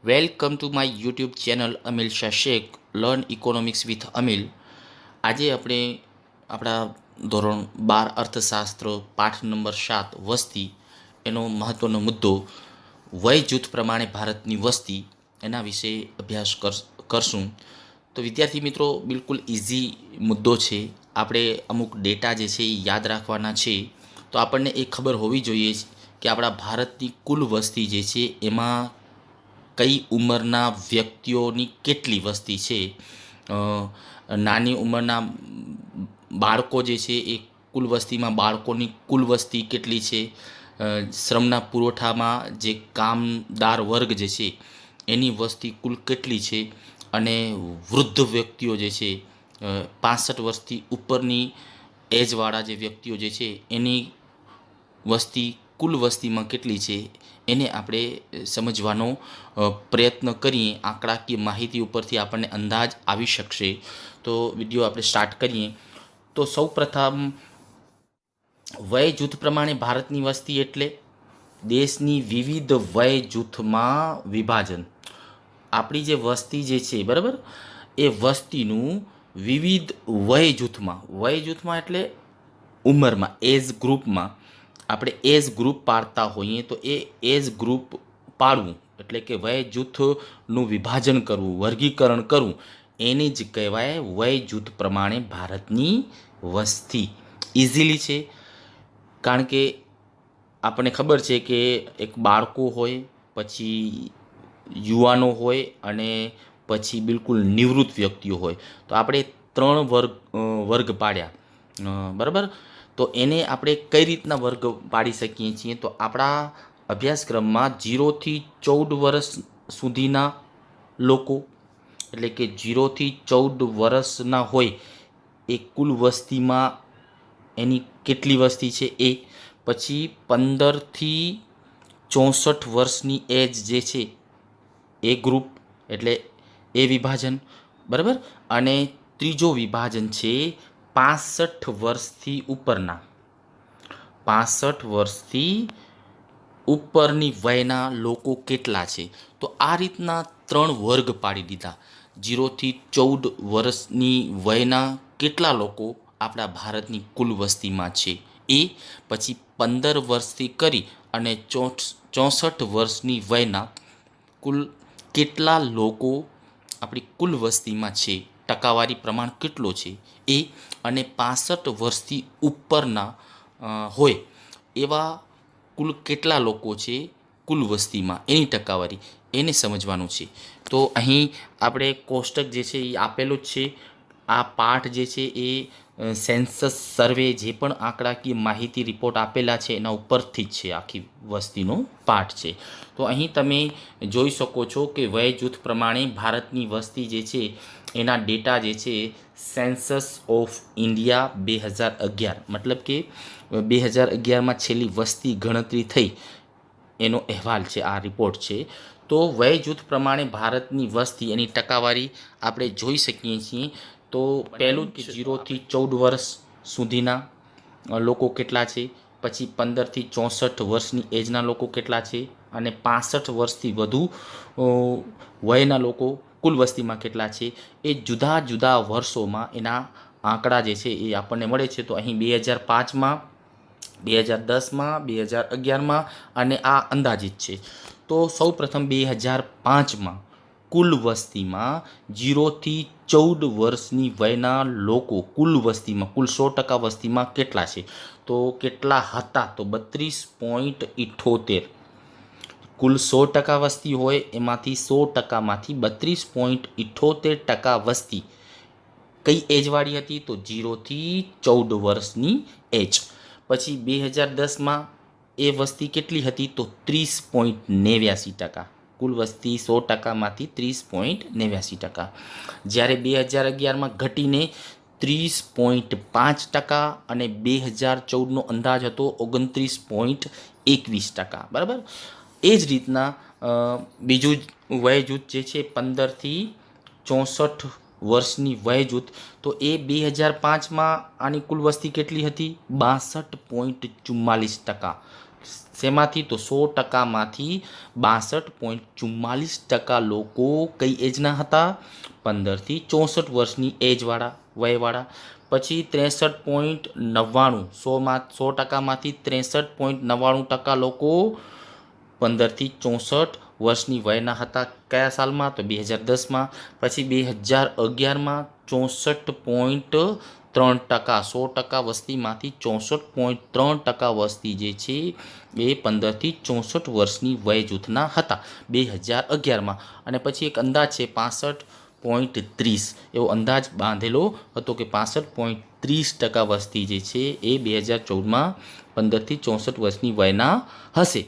Welcome to my YouTube channel Amil Shah Sheikh learn economics with Amil. આજે આપણે આપણા ધોરણ 12 અર્થશાસ્ત્ર પાઠ નંબર 7 વસ્તી એનો મહત્ત્વનો મુદ્દો વય જૂથ પ્રમાણે ભારતની વસ્તી એના વિશે અભ્યાસ કરશું. તો વિદ્યાર્થી મિત્રો, બિલકુલ ઇઝી મુદ્દો છે. આપણે અમુક ડેટા જે છે એ યાદ રાખવાના છે. તો આપણને એ ખબર હોવી જોઈએ કે આપણા ભારતની કુલ વસ્તી જે છે એમાં કઈ ઉંમરના વ્યક્તિઓની કેટલી વસ્તી છે. નાની ઉંમરના બાળકો જે છે એ કુલ વસ્તીમાં બાળકોની કુલ વસ્તી કેટલી છે. શ્રમના પુરવઠામાં જે કામદાર વર્ગ જે છે એની વસ્તી કુલ કેટલી છે. અને વૃદ્ધ વ્યક્તિઓ જે છે 65 વર્ષથી ઉપરની એજવાળા જે વ્યક્તિઓ જે છે એની વસ્તી કુલ વસ્તીમાં કેટલી છે એને આપણે સમજવાનો પ્રયત્ન કરીએ. આંકડાકીય માહિતી ઉપરથી આપણને અંદાજ આવી શકશે. તો વિડીયો આપણે સ્ટાર્ટ કરીએ. તો સૌ પ્રથમ વય જૂથ પ્રમાણે ભારતની વસ્તી એટલે દેશની વિવિધ વય જૂથમાં વિભાજન. આપણી જે વસ્તી જે છે બરાબર, એ વસ્તીનું વિવિધ વય જૂથમાં એટલે ઉંમરમાં, એજ ગ્રુપમાં આપણે એજ ગ્રુપ પાડતા હોઈએ તો એ એજ ગ્રુપ પાડવું એટલે કે વય જૂથનું વિભાજન કરવું, વર્ગીકરણ કરવું, એને જ કહેવાય વય જૂથ પ્રમાણે ભારતની વસ્તી. ઇઝીલી છે, કારણ કે આપણને ખબર છે કે એક બાળકો હોય, પછી યુવાનો હોય અને પછી બિલકુલ નિવૃત્ત વ્યક્તિઓ હોય. તો આપણે 3 વર્ગ પાડ્યા બરાબર. તો એને આપણે કઈ રીતના વર્ગ પાડી શકીએ છીએ? તો આપણા અભ્યાસક્રમમાં 0થી 14 વર્ષ સુધીના લોકો, એટલે કે 0થી 14 વર્ષના હોય એ કુલ વસ્તીમાં એની કેટલી વસ્તી છે એ. પછી 15થી 64 વર્ષની એજ જે છે એ ગ્રુપ, એટલે એ વિભાજન બરાબર. અને ત્રીજો વિભાજન છે 65 વર્ષથી ઉપરના, 65 વર્ષથી ઉપરની વયના લોકો કેટલા છે. તો આ રીતના 3 વર્ગ પાડી દીધા. 0થી 14 વર્ષની વયના કેટલા લોકો આપણા ભારતની કુલ વસ્તીમાં છે એ. પછી 15 વર્ષથી કરી અને 64 વર્ષની વયના કુલ કેટલા લોકો આપણી કુલ વસ્તીમાં છે, ટકાવારી પ્રમાણ કેટલો છે એ. અને 65 વર્ષથી ઉપરના હોય એવા કુલ કેટલા લોકો છે કુલ વસ્તીમાં, એની ટકાવારી, એને સમજવાનું છે. તો અહીં આપણે કોષ્ટક જે છે એ આપેલું જ છે. આ પાઠ જે છે એ સેન્સસ સર્વે જે પણ આંકડાકીય માહિતી રિપોર્ટ આપેલા છે એના ઉપરથી જ છે, આખી વસ્તીનો પાઠ છે. તો અહીં તમે જોઈ શકો છો કે વય જૂથ પ્રમાણે ભારતની વસ્તી જે છે એના ડેટા જે છે સેન્સસ ઓફ ઇન્ડિયા 2011, મતલબ કે 2011માં છેલ્લી વસ્તી ગણતરી થઈ એનો અહેવાલ છે, આ રિપોર્ટ છે. તો વય જૂથ પ્રમાણે ભારતની વસ્તી એની ટકાવારી આપણે જોઈ શકીએ છીએ. તો પહેલું કે 0થી 14 વર્ષ સુધીના લોકો કેટલા છે. પછી 15થી 64 વર્ષની એજના લોકો કેટલા છે. અને 65 વર્ષથી વધુ વયના લોકો કુલ વસ્તીમાં કેટલા છે. એ જુદા જુદા વર્ષોમાં એના આંકડા જે છે એ આપણને મળે છે. તો અહીં 2005માં, 2010માં, 2011માં અને આ અંદાજિત છે. તો સૌ પ્રથમ 2005માં કુલ વસ્તીમાં 0થી 14 વર્ષની વયના લોકો કુલ વસ્તીમાં, કુલ 100% વસ્તીમાં કેટલા છે. તો કેટલા હતા? તો 32.78. કુલ 100% વસ્તી હોય એમાંથી 100%માંથી 32.78% વસ્તી કઈ એજવાળી હતી? તો 0થી 14 વર્ષની એજ. પછી 2010માં એ વસ્તી કેટલી હતી? તો 30.89%. કુલ વસ્તી 100%માંથી 30.89%. જ્યારે 2011માં ઘટીને 30.5% અને 2014નો અંદાજ હતો 29.21%. બરાબર. એ જ રીતના બીજું વય જૂથ જે છે 15થી 64 વર્ષની વય જૂથ, તો એ 2005માં આની કુલ વસ્તી કેટલી હતી? 62.44%. શેમાંથી? તો 100%માંથી 62.44% લોકો કઈ એજના હતા? 15થી 64 વર્ષની એજવાળા વયવાળા. પછી 63.99 100%માંથી 63.99% લોકો 15થી 64 વર્ષની વયના હતા. કયા સાલમાં? તો 2010માં. પછી 2011માં 64.3%. 100% વસ્તીમાંથી 64.3% વસ્તી જે છે એ 15થી 64 વર્ષની વય જૂથના હતા 2011માં. અને પછી એક અંદાજ છે 65.30, એવો અંદાજ બાંધેલો હતો કે 65.30% વસ્તી જે છે એ 2014માં 15થી 64 વર્ષની વયના હશે.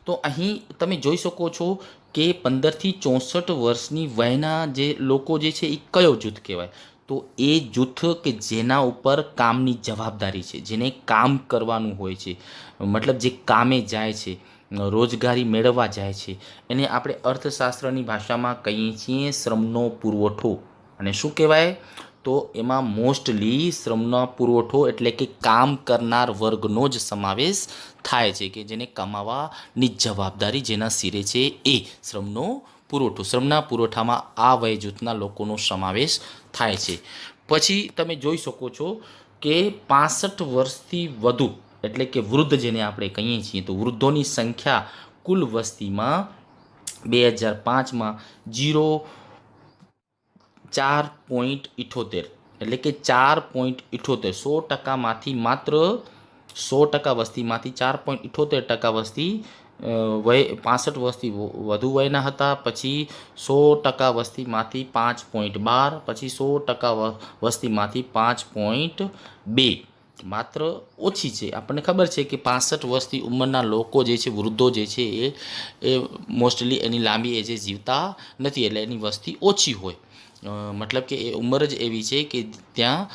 તો અહીં તમે જોઈ શકો છો કે 15થી 64 વર્ષની વયના જે લોકો જે છે એ કયો જૂથ કહેવાય? તો એ જૂથ કે જેના ઉપર કામની જવાબદારી છે, જેને કામ કરવાનું હોય છે, મતલબ જે કામે જાય છે, રોજગારી મેળવવા જાય છે, એને આપણે અર્થશાસ્ત્રની ભાષામાં કહીએ છીએ શ્રમનો પુરવઠો. અને શું કહેવાય? તો એમાં મોસ્ટલી શ્રમનો પુરવઠો એટલે કે કામ કરનાર વર્ગનો જ સમાવેશ થાય છે, કે જેને કમાવાની જવાબદારી જેના સિરે છે એ શ્રમનો પુરવઠો. શ્રમના પુરવઠામાં આ વય જૂથના લોકોનો સમાવેશ થાય છે. પછી તમે જોઈ શકો છો કે 65 વર્ષથી વધુ એટલે કે વૃદ્ધ જેને આપણે કહીએ છીએ, તો વૃદ્ધોની સંખ્યા કુલ વસ્તીમાં 2005માં 4.78 એટલે કે 4.78 100%માંથી માત્ર 100% વસ્તીમાંથી 4.78% વસ્તી વય 65 વર્ષથી વધુ વયના હતા. પછી 100% વસ્તીમાંથી 5.12, પછી 100% વસ્તીમાંથી 5.2 માત્ર ઓછી છે. આપણને ખબર છે કે 65 વર્ષથી ઉંમરના લોકો જે છે, વૃદ્ધો જે છે એ મોસ્ટલી એની લાંબી એજે જીવતા નથી, એટલે એની વસ્તી ઓછી હોય. મતલબ કે એ ઉંમર જ એવી છે કે ત્યાં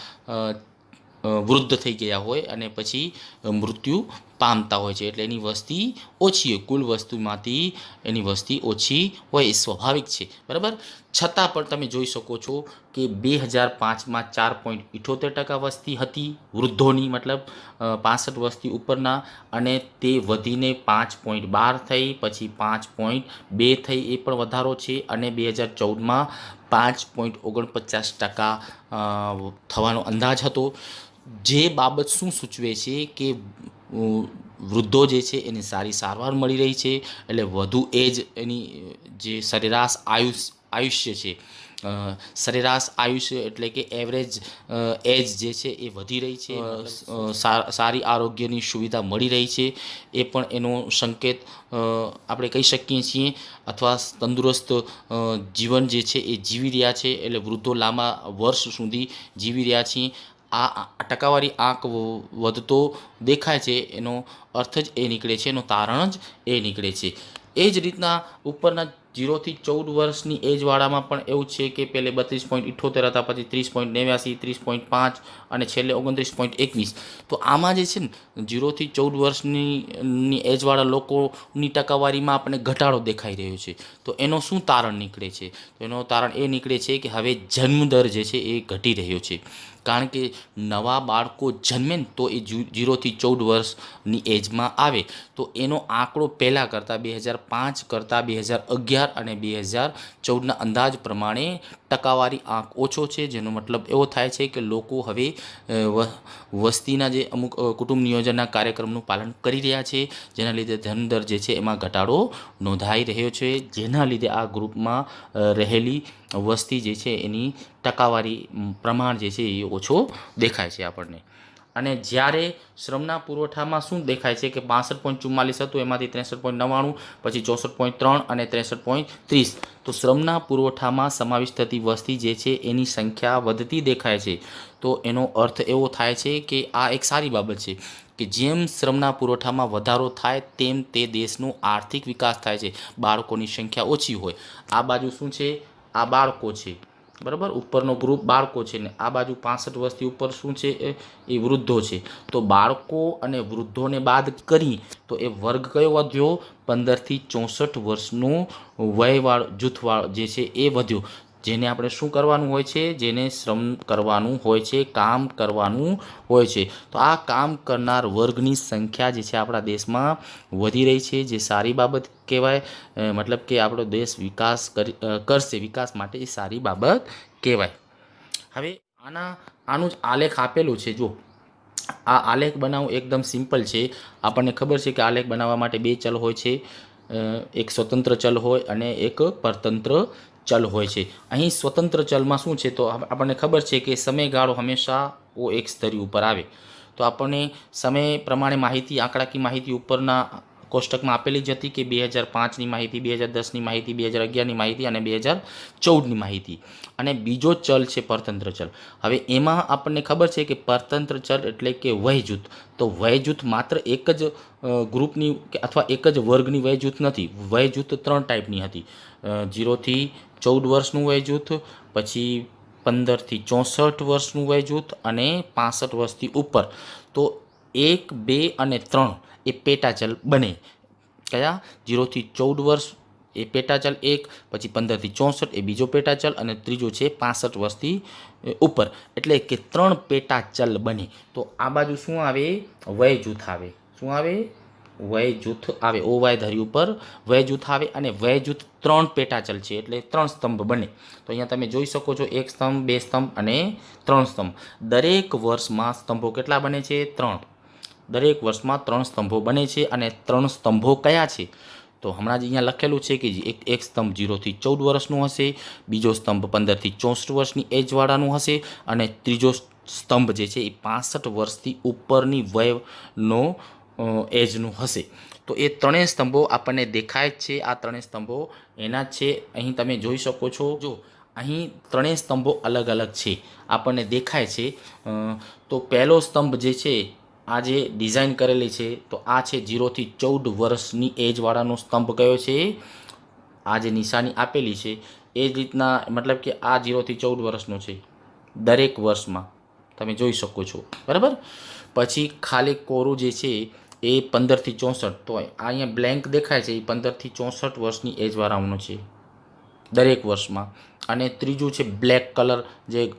વૃદ્ધ થઈ ગયા હોય અને પછી મૃત્યુ પામતા હોય છે, એટલે એની વસ્તી ઓછી હોય. કુલ વસ્તીમાંથી એની વસ્તી ઓછી હોય એ સ્વાભાવિક છે, બરાબર. છતાં પણ તમે જોઈ શકો છો કે 2005માં 4.78% વસ્તી હતી વૃદ્ધોની, મતલબ 65 વર્ષથી ઉપરના, અને તે વધીને 5.12 થઈ, પછી 5.2 થઈ, એ પણ વધારો છે. અને 2014માં 5.49% થવાનો અંદાજ હતો. જે બાબત શું સૂચવે છે કે વૃદ્ધો જે છે એને સારી સારવાર મળી રહી છે, એટલે વધુ એજ એની જે સરેરાશ આયુષ્ય છે, સરેરાશ આયુષ્ય એટલે કે એવરેજ એજ જે છે એ વધી રહી છે, સારી આરોગ્યની સુવિધા મળી રહી છે, એ પણ એનો સંકેત આપણે કહી શકીએ છીએ. અથવા તંદુરસ્ત જીવન જે છે એ જીવી રહ્યા છે, એટલે વૃદ્ધો લાંબા વર્ષ સુધી જીવી રહ્યા છીએ. આ ટકાવારી આંક વધતો દેખાય છે, એનો અર્થ જ એ નીકળે છે, એનું તારણ જ એ નીકળે છે. એ જ રીતના ઉપરના 0થી 14 વર્ષની એજવાળામાં પણ એવું છે કે પહેલે 32.78 હતા, પછી 30.89, 30.5 અને છેલ્લે 29.21. તો આમાં જે છે ને 0થી 14 વર્ષની એજવાળા લોકોની ટકાવારીમાં આપણને ઘટાડો દેખાઈ રહ્યો છે. તો એનો શું તારણ નીકળે છે? તો એનો તારણ એ નીકળે છે કે હવે જન્મદર જે છે એ ઘટી રહ્યો છે. કારણ કે નવા બાળકો જન્મે ને તો એ 0થી 14 વર્ષની એજમાં આવે, તો એનો આંકડો પહેલાં કરતાં 2005 કરતાં 2011 અને 2014ના અંદાજ પ્રમાણે ટકાવારી આંક ઓછો છે, જેનો મતલબ એવો થાય છે કે લોકો હવે વસ્તીના જે અમુક કુટુંબ નિયોજનના કાર્યક્રમનું પાલન કરી રહ્યા છે, જેના લીધે જન્મદર જે છે એમાં ઘટાડો નોંધાઈ રહ્યો છે, જેના લીધે આ ગ્રુપમાં રહેલી વસ્તી જે છે એની ટકાવારી પ્રમાણ જે છે એ ઓછો દેખાય છે આપણને. અને જ્યારે શ્રમના પુરવઠામાં શું દેખાય છે કે 65.44 હતું, એમાંથી 63.99, પછી 64.3 અને 63.30. તો શ્રમના પુરવઠામાં સમાવિષ્ટ થતી વસ્તી જે છે એની સંખ્યા વધતી દેખાય છે. તો એનો અર્થ એવો થાય છે કે આ એક સારી બાબત છે કે જેમ શ્રમના પુરવઠામાં વધારો થાય તેમ તે દેશનો આર્થિક વિકાસ થાય છે. બાળકોની સંખ્યા ઓછી હોય, આ બાજુ શું છે? આ બાળકો છે, બરાબર. ઉપરનો ગ્રુપ બાળકો છે ને આ બાજુ 65 વર્ષથી ઉપર શું છે? એ વૃદ્ધો છે. તો બાળકો અને વૃદ્ધોને બાદ કરી તો એ વર્ગ કયો વધ્યો? 15થી 64 વર્ષનો વયવાળો જૂથવાળો જે છે એ વધ્યો. જેને આપણે શું કરવાનું હોય છે, જેને શ્રમ કરવાનું હોય છે, કામ કરવાનું હોય છે. તો આ કામ કરનાર વર્ગની સંખ્યા જે છે આપણા દેશમાં વધી રહી છે, જે સારી બાબત કહેવાય. મતલબ કે આપણો દેશ વિકાસ કરશે, વિકાસ માટે એ સારી બાબત કહેવાય. હવે આનું જ આલેખ આપેલું છે. જો આ આલેખ બનાવવું એકદમ સિમ્પલ છે. આપણને ખબર છે કે આલેખ બનાવવા માટે બે ચલ હોય છે, એક સ્વતંત્ર ચલ હોય અને એક પરતંત્ર ચલ હોય છે. અહીં સ્વતંત્ર ચલમાં શું છે, તો આપણને ખબર છે કે સમયગાળો હંમેશા OX ધરી ઉપર આવે. તો આપણને સમય પ્રમાણે માહિતી, આંકડાકીય માહિતી ઉપરના કોષ્ટકમાં આપેલી જ હતી કે 2005ની માહિતી, 2010ની માહિતી, 2011ની માહિતી અને 2014ની માહિતી. અને બીજો ચલ છે પરતંત્ર ચલ. હવે એમાં આપણને ખબર છે કે પરતંત્ર ચલ એટલે કે વય જૂથ. તો વય જૂથ માત્ર એક જ ગ્રુપની અથવા એક જ વર્ગની વય જૂથ નથી. વય જૂથ 3 ટાઈપની હતી. 0થી 14 વર્ષનું વય જૂથ, પછી 15થી 64 વર્ષનું વય જૂથ અને 65 વર્ષથી ઉપર. તો 1, 2 અને 3 એ પેટાચલ બને. કયા? 0થી 14 વર્ષ એ પેટાચલ એક, પછી 15થી 64 એ બીજો પેટાચલ અને ત્રીજો છે 65 વર્ષથી ઉપર. એટલે કે 3 પેટાચલ બને. તો આ બાજુ શું આવે? વય જૂથ આવે. શું આવે? વય જૂથ આવે. OY ધરી ઉપર વય જૂથ આવે અને વય જૂથ 3 પેટાચલ છે એટલે 3 સ્તંભ બને. તો અહીંયા તમે જોઈ શકો છો 1 સ્તંભ, 2 સ્તંભ અને 3 સ્તંભ. દરેક વર્ષમાં સ્તંભો કેટલા બને છે? 3. દરેક વર્ષમાં 3 સ્તંભો બને છે. અને 3 સ્તંભો કયા છે? તો હમણાં જ અહીંયા લખેલું છે કે એક સ્તંભ 0થી 14 વર્ષનું હશે, બીજો સ્તંભ 15થી 64 વર્ષની એજવાળાનું હશે અને ત્રીજો સ્તંભ જે છે એ 65 વર્ષથી ઉપરની વયનો એજનું હશે. તો એ ત્રણેય સ્તંભો આપણને દેખાય જ છે. આ ત્રણેય સ્તંભો એના જ છે. અહીં તમે જોઈ શકો છો. જો અહીં ત્રણેય સ્તંભો અલગ અલગ છે, આપણને દેખાય છે. તો પહેલો સ્તંભ જે છે, આ જે ડિઝાઇન કરેલી છે, તો આ છે 0થી 14 વર્ષની એજવાળાનો સ્તંભ કયો છે? આ જે નિશાની આપેલી છે એ જ રીતના, મતલબ કે આ 0થી 14 વર્ષનો છે દરેક વર્ષમાં, તમે જોઈ શકો છો. બરાબર. પછી ખાલી કોરું જે છે એ 15થી 64. તો આ અહીંયા બ્લેન્ક દેખાય છે, એ 15થી 64 વર્ષની એજવાળાનો છે દરેક વર્ષમાં. અને ત્રીજું છે બ્લેક કલર જે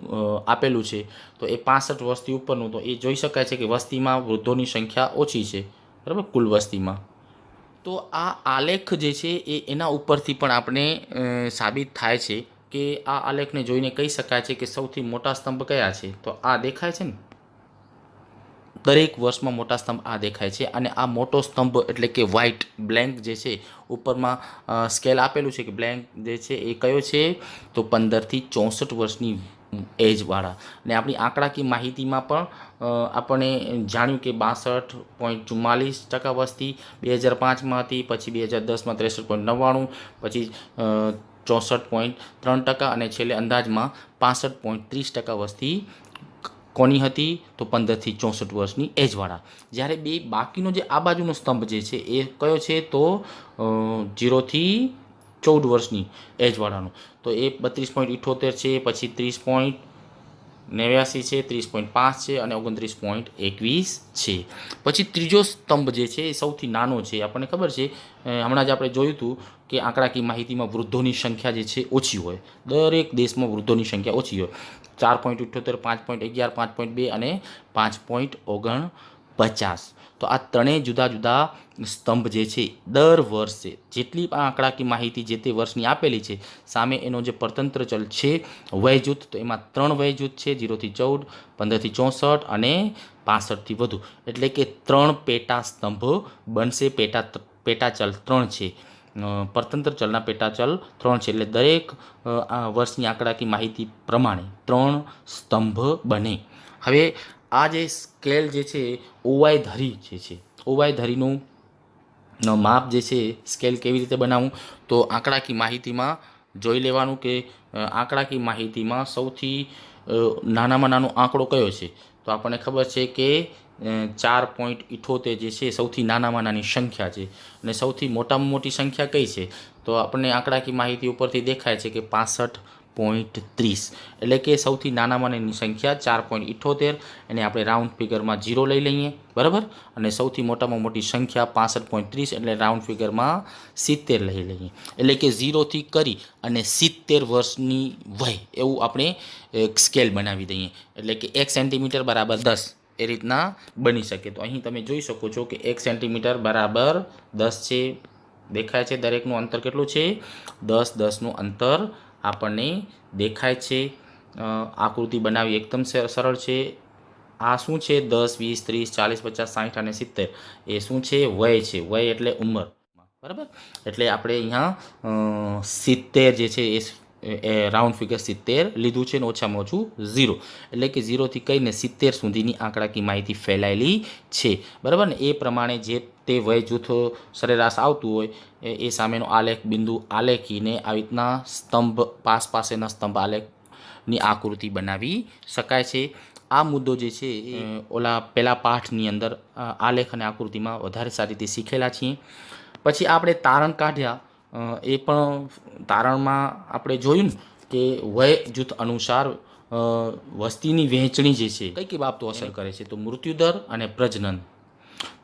આપેલું છે, તો એ 65 વર્ષથી ઉપરનું. તો એ જોઈ શકાય છે કે વસ્તીમાં વૃદ્ધોની સંખ્યા ઓછી છે. બરાબર, કુલ વસ્તીમાં. તો આ આલેખ જે છે એ એના ઉપરથી પણ આપણે સાબિત થાય છે કે આ આલેખને જોઈને કહી શકાય છે કે સૌથી મોટા સ્તંભ કયા છે? તો આ દેખાય છે ને, દરેક વર્ષમાં મોટા સ્તંભ આ દેખાય છે. અને આ મોટો સ્તંભ એટલે કે વ્હાઇટ બ્લેન્ક જે છે ઉપરમાં સ્કેલ આપેલું છે કે બ્લેન્ક જે છે એ કયો છે? તો 15થી 64 વર્ષની એજવાળા. અને આપણી આંકડાકીય માહિતીમાં પણ આપણે જાણ્યું કે 62.44% વસ્તી 2005માં હતી, પછી 2010માં 63.99, પછી 64.3% અને છેલ્લે અંદાજમાં 65.30% વસ્તી કોની હતી? તો 15થી 64 વર્ષની એજવાળા. જ્યારે બાકીનો જે આ બાજુનો સ્તંભ જે છે એ કયો છે? તો 0થી 14 વર્ષની એજવાળાનો. તો એ 32.78 છે, પછી 30.89 છે, 30.5 છે અને 29.21 છે. પછી ત્રીજો સ્તંભ જે છે એ સૌથી નાનો છે. આપણને ખબર છે, હમણાં જ આપણે જોયું હતું કે આંકડાકીય માહિતીમાં વૃદ્ધોની સંખ્યા જે છે ઓછી હોય. દરેક દેશમાં વૃદ્ધોની સંખ્યા ઓછી હોય. 4.78, 5.11, 5.2 અને 5.49. તો આ ત્રણેય જુદા જુદા સ્તંભ જે છે દર વર્ષે જેટલી પણ આંકડાકીય માહિતી જે તે વર્ષની આપેલી છે, સામે એનો જે પરતંત્ર ચલ છે વય જૂથ, તો એમાં 3 વય જૂથ છે, 0થી 14, 15થી 64 અને 65થી વધુ. એટલે કે 3 પેટા સ્તંભ બનશે. પેટાચલ 3 છે. પરતંત્ર ચલના પેટાચલ 3 છે. એટલે દરેક વર્ષની આંકડાકીય માહિતી પ્રમાણે 3 સ્તંભ બને. હવે આ જે સ્કેલ જે છે OY ધરી જે છે, OY ધરીનું માપ જે છે સ્કેલ કેવી રીતે બનાવવું? તો આંકડાકીય માહિતીમાં જોઈ લેવાનું કે આંકડાકીય માહિતીમાં સૌથી નાનામાં નાનો આંકડો કયો છે? તો આપણને ખબર છે કે 4.78 જે છે સૌથી નાનામાં નાની સંખ્યા છે. અને સૌથી મોટામાં મોટી સંખ્યા કઈ છે? તો આપણને આંકડાકીય માહિતી ઉપરથી દેખાય છે કે 65 4.30 એટલે કે સૌથી નાનામાં નાની સંખ્યા 4.78 એને આપણે રાઉન્ડ ફિગરમાં 0 લઈ લઈએ, બરાબર. અને સૌથી મોટામાં મોટી સંખ્યા 65.30 એટલે રાઉન્ડ ફિગરમાં 70 લઈ લઈએ. એટલે કે 0થી કરી અને 70 વર્ષની વય એવું આપણે એક સ્કેલ બનાવી દઈએ. એટલે કે 1 સેન્ટીમીટર બરાબર 10 એ રીતના બની શકે. તો અહીં તમે જોઈ શકો છો કે 1 સેન્ટીમીટર બરાબર 10 છે. દેખાય છે દરેકનું અંતર કેટલું છે? 10 10નું અંતર આપણને દેખાય છે. આકૃતિ બનાવી એકદમ સરળ છે. આ શું છે? 10 20 30 40 50 60 અને 70 એ શું છે? વય છે. વય એટલે ઉંમર, બરાબર. એટલે આપણે અહીંયા 70 જે છે એ રાઉન્ડ ફિગર 70 લીધું છે ને ઓછામાં ઓછું 0 એટલે કે 0થી કહીને 70 સુધીની આંકડાકીય માહિતી ફેલાયેલી છે, બરાબર ને. એ પ્રમાણે જે તે વય જૂથ સરેરાશ આવતું હોય એ સામેનો આલેખ બિંદુ આલેખીને આવી રીતના સ્તંભ પાસેના સ્તંભ આલેખની આકૃતિ બનાવી શકાય છે. આ મુદ્દો જે છે એ ઓલા પહેલા પાઠની અંદર આલેખ અને આકૃતિમાં વધારે સારી રીતે શીખેલા છીએ. પછી આપણે તારણ કાઢ્યા. એ પણ તારણમાં આપણે જોયું ને કે વય જૂથ અનુસાર વસ્તીની વહેંચણી જે છે કઈ કઈ બાબતો અસર કરે છે? તો મૃત્યુદર અને પ્રજનન.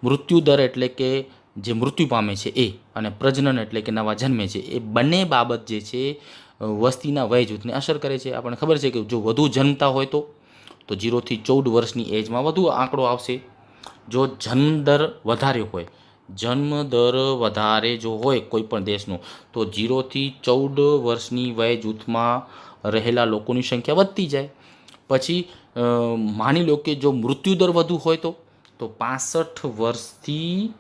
મૃત્યુદર એટલે કે જે મૃત્યુ પામે છે એ, અને પ્રજનન એટલે કે નવા જન્મે છે, એ બંને બાબત જે છે વસ્તીના વય જૂથને અસર કરે છે. આપણને ખબર છે કે જો વધુ જન્મતા હોય તો 0થી 14 વર્ષની એજમાં વધુ આંકડો આવશે. જો જન્મદર વધારે હોય, જન્મ દર વધારે જો હોય કોઈ પણ દેશનો, તો 0થી 14 વર્ષની વય જૂથમાં રહેલા લોકોની સંખ્યા વધતી જાય. પછી માની લો કે જો મૃત્યુદર વધુ હોય તો 65 વર્ષથી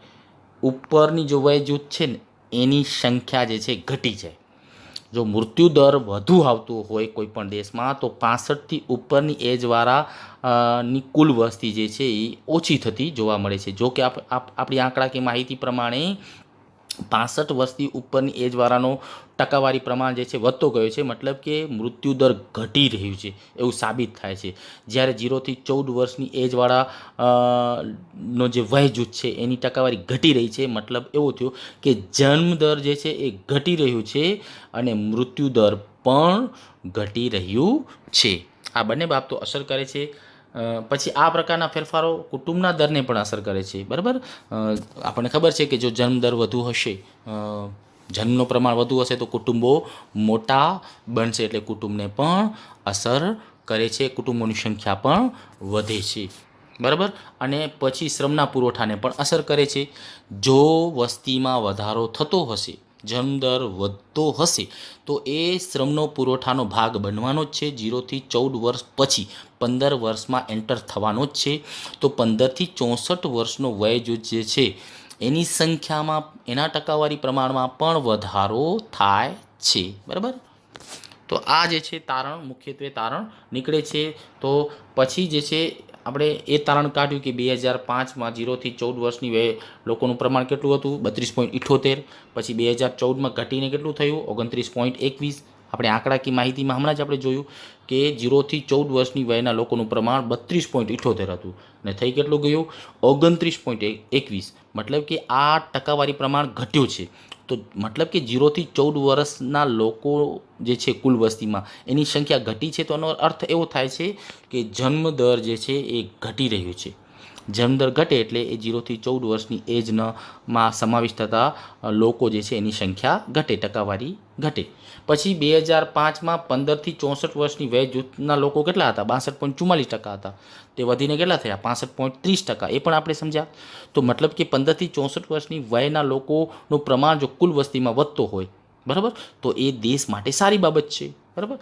ઉપરની જો વય જૂથ છે ને એની સંખ્યા જે છે ઘટી જાય. જો મૃત્યુદર વધુ આવતો હોય કોઈ પણ દેશમાં તો 65થી ઉપરની એજવાળા ની કુલ વસ્તી જે છે એ ઓછી થતી જોવા મળે છે. જો કે આપણી આંકડાકીય માહિતી પ્રમાણે 65 વર્ષથી ઉપરની એજવાળાનો ટકાવારી પ્રમાણ જે છે વધતો ગયો છે, મતલબ કે મૃત્યુદર ઘટી રહ્યું છે એવું સાબિત થાય છે. જ્યારે 0થી 14 વર્ષની એજવાળા નો જે વય જૂથ છે એની ટકાવારી ઘટી રહી છે, મતલબ એવો થયો કે જન્મદર જે છે એ ઘટી રહ્યું છે અને મૃત્યુદર પણ ઘટી રહ્યું છે. આ બંને બાબતો અસર કરે છે. પછી આ પ્રકારના ફેરફારો કુટુંબના દરને પણ અસર કરે છે, બરાબર. આપણને ખબર છે કે જો જન્મદર વધુ હશે, જન્મનું પ્રમાણ વધુ હશે તો કુટુંબો મોટા બનશે, એટલે કુટુંબને પણ અસર કરે છે, કુટુંબોની સંખ્યા પણ વધે છે, બરાબર. અને પછી શ્રમના પુરવઠાને પણ અસર કરે છે. જો વસ્તીમાં વધારો થતો હશે, જન્મદર વધતો હશે, તો એ શ્રમનો પુરવઠાનો ભાગ બનવાનો જ છે. 0થી 14 વર્ષ પછી 15 વર્ષમાં એન્ટર થવાનો જ છે. તો 15થી 64 વર્ષનો વય જૂથ જે છે એની સંખ્યામાં, એના ટકાવારી પ્રમાણમાં પણ વધારો થાય છે, બરાબર. તો આ જે છે તારણ, મુખ્યત્વે તારણ નીકળે છે. તો પછી જે છે આપણે એ તારણ કાઢ્યું કે 2005માં 0થી 14 વર્ષની વય લોકોનું પ્રમાણ કેટલું હતું? 32.78. પછી 2014માં ઘટીને કેટલું થયું? 29.21. આપણે આંકડાકીય માહિતીમાં હમણાં જ આપણે જોયું કે 0થી 14 વર્ષની વયના લોકોનું પ્રમાણ 32.78 હતું અને થઈ કેટલું ગયું? 29.21. મતલબ કે આ ટકાવારી પ્રમાણ ઘટ્યું છે. તો મતલબ કે 0થી 14 વર્ષના લોકો જે છે કુલ વસ્તીમાં એની સંખ્યા ઘટી છે. તો એનો અર્થ એવો થાય છે કે જન્મદર જે છે એ ઘટી રહ્યું છે. જન્મદર ઘટે એટલે એ 0થી 14 વર્ષની એજમાં સમાવિષ્ટ થતા લોકો જે છે એની સંખ્યા ઘટે, ટકાવારી ઘટે. પછી 2005માં 15થી 64 વર્ષની વય જૂથના લોકો કેટલા હતા? 62.44% હતા. તે વધીને કેટલા થયા? 65.30%. એ પણ આપણે સમજ્યા. તો મતલબ કે 15થી 64 વર્ષની વયના લોકોનું પ્રમાણ જો કુલ વસ્તીમાં વધતો હોય, બરાબર, તો એ દેશ માટે સારી બાબત છે, બરાબર.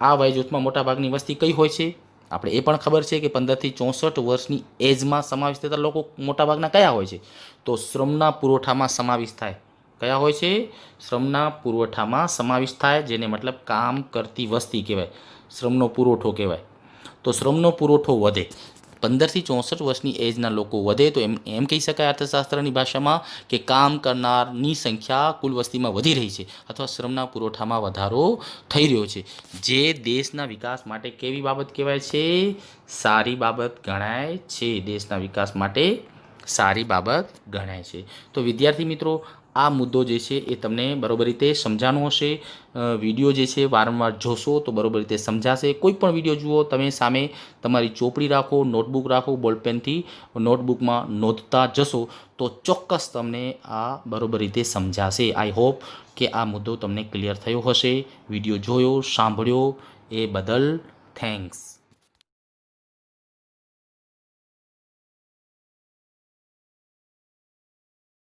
આ વય જૂથમાં મોટાભાગની વસ્તી કઈ હોય છે? આપણે એ પણ ખબર છે કે 15થી 64 વર્ષની એજમાં સમાવેશ થતા લોકો મોટાભાગના કયા હોય છે? તો શ્રમના પુરવઠામાં સમાવેશ થાય. કયા હોય છે? શ્રમના પુરવઠામાં સમાવેશ થાય, જેને મતલબ કામ કરતી વસ્તી કહેવાય, શ્રમનો પુરવઠો કહેવાય. તો શ્રમનો પુરવઠો વધે, 15થી 64 વર્ષની એજના લોકો વધે તો એમ કહી શકાય અર્થશાસ્ત્રની ભાષામાં કે કામ કરનારની સંખ્યા કુલ વસ્તીમાં વધી રહી છે અથવા શ્રમના પુરવઠામાં વધારો થઈ રહ્યો છે, જે દેશના વિકાસ માટે કેવી બાબત કહેવાય છે? સારી બાબત ગણાય છે. દેશના વિકાસ માટે સારી બાબત ગણાય છે. તો વિદ્યાર્થી મિત્રો, આ મુદ્દો જે છે એ તમને બરોબર રીતે સમજાનો હશે. વિડીયો જે છે વારંવાર જોશો તો બરોબર રીતે સમજાશે. કોઈ પણ વિડીયો જુઓ તમે સામે તમારી ચોપડી રાખો, નોટબુક રાખો, બોલપેનથી નોટબુકમાં નોંધતા જશો તો ચોક્કસ તમને આ બરોબર રીતે સમજાશે. આઈ હોપ કે આ મુદ્દો તમને ક્લિયર થયો હશે. વિડીયો જોયો, સાંભળ્યો એ બદલ થેન્ક્સ.